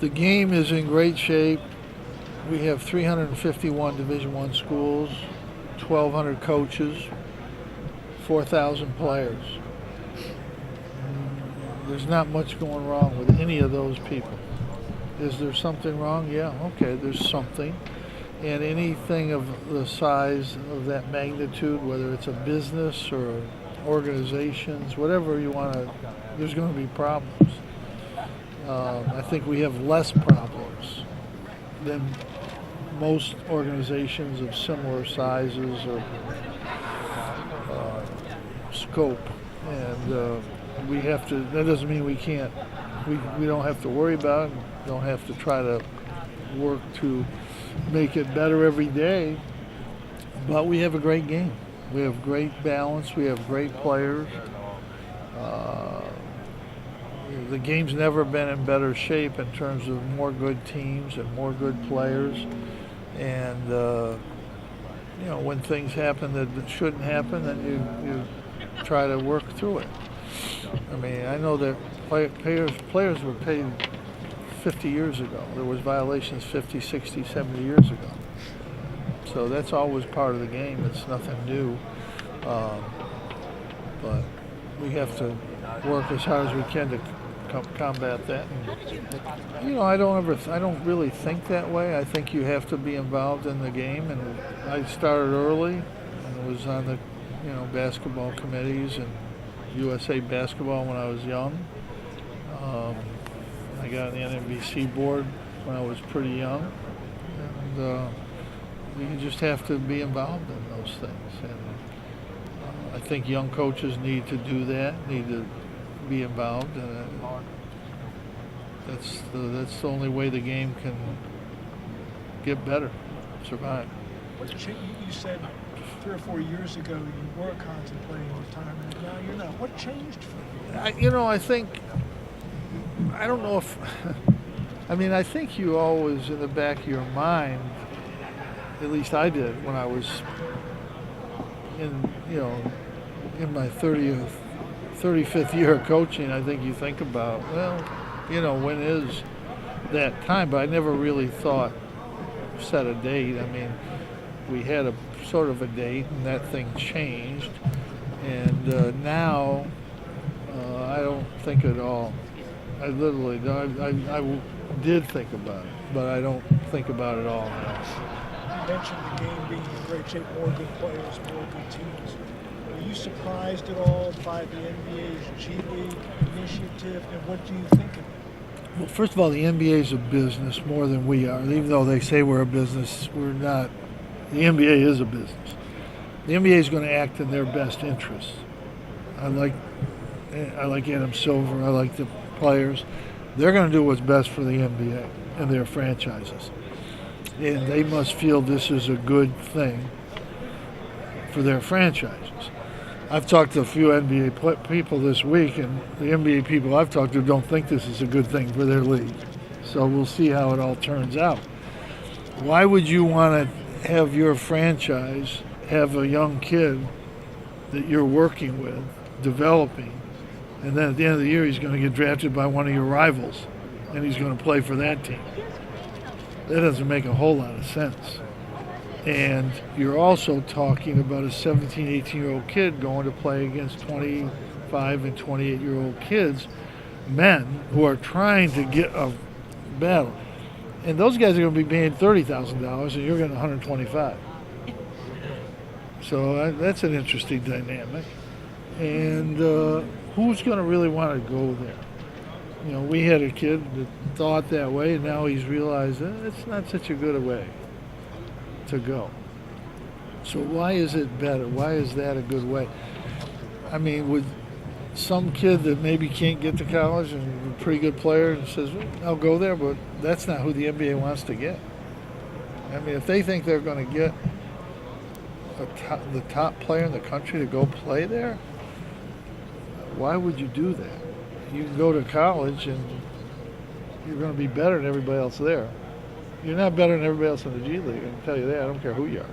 The game is in great shape. We have 351 Division I schools, 1,200 coaches, 4,000 players. There's not much going wrong with any of those people. Is there something wrong? Yeah, okay, there's something. And anything of the size of that magnitude, whether it's a business or organizations, whatever you want to, there's going to be problems. I think we have less problems than most organizations of similar sizes or scope. And we have to, that doesn't mean we can't, we don't have to worry about it, don't have to try to work to make it better every day, but we have a great game. We have great balance, we have great players. The game's never been in better shape in terms of more good teams and more good players. And, when things happen that shouldn't happen, then you try to work through it. I mean, I know that players were paid 50 years ago. There was violations 50, 60, 70 years ago. So that's always part of the game. It's nothing new. But we have to work as hard as we can to combat that. And, I don't really think that way. I think you have to be involved in the game. And I started early and was on the, basketball committees and USA basketball when I was young. I got on the NBC board when I was pretty young, and you just have to be involved in those things. And I think young coaches need to do that, need to be involved, and that's the only way the game can get better, survive. You said 3 or 4 years ago you were contemplating retirement. Now you're not. What changed for you? I think, I don't know if, I think you always in the back of your mind, at least I did when I was in my 35th year of coaching, I think you think about, when is that time? But I never really set a date. We had a sort of a date, and that thing changed. And now, I don't think at all. I literally, I did think about it, but I don't think about it all now. You mentioned the game being in great shape, more good players, more good teams. Are you surprised at all by the NBA's G League initiative, and what do you think of it? Well, first of all, the NBA is a business more than we are. Even though they say we're a business, we're not. The NBA is a business. The NBA is going to act in their best interests. I like Adam Silver. I like the players. They're going to do what's best for the NBA and their franchises. And they must feel this is a good thing for their franchises. I've talked to a few NBA people this week, and the NBA people I've talked to don't think this is a good thing for their league. So we'll see how it all turns out. Why would you want to have your franchise have a young kid that you're working with, developing, and then at the end of the year he's going to get drafted by one of your rivals and he's going to play for that team? That doesn't make a whole lot of sense. And you're also talking about a 17, 18-year-old kid going to play against 25 and 28-year-old kids, men who are trying to get a battle. And those guys are going to be paying $30,000 and you're getting $125,000. So that's an interesting dynamic. And who's going to really want to go there? We had a kid that thought that way, and now he's realized it's not such a good way to go. So why is it better? Why is that a good way? With some kid that maybe can't get to college and a pretty good player and says, well, I'll go there, but that's not who the NBA wants to get. If they think they're going to get the top player in the country to go play there, why would you do that? You can go to college and you're going to be better than everybody else there. You're not better than everybody else in the G League, I can tell you that. I don't care who you are.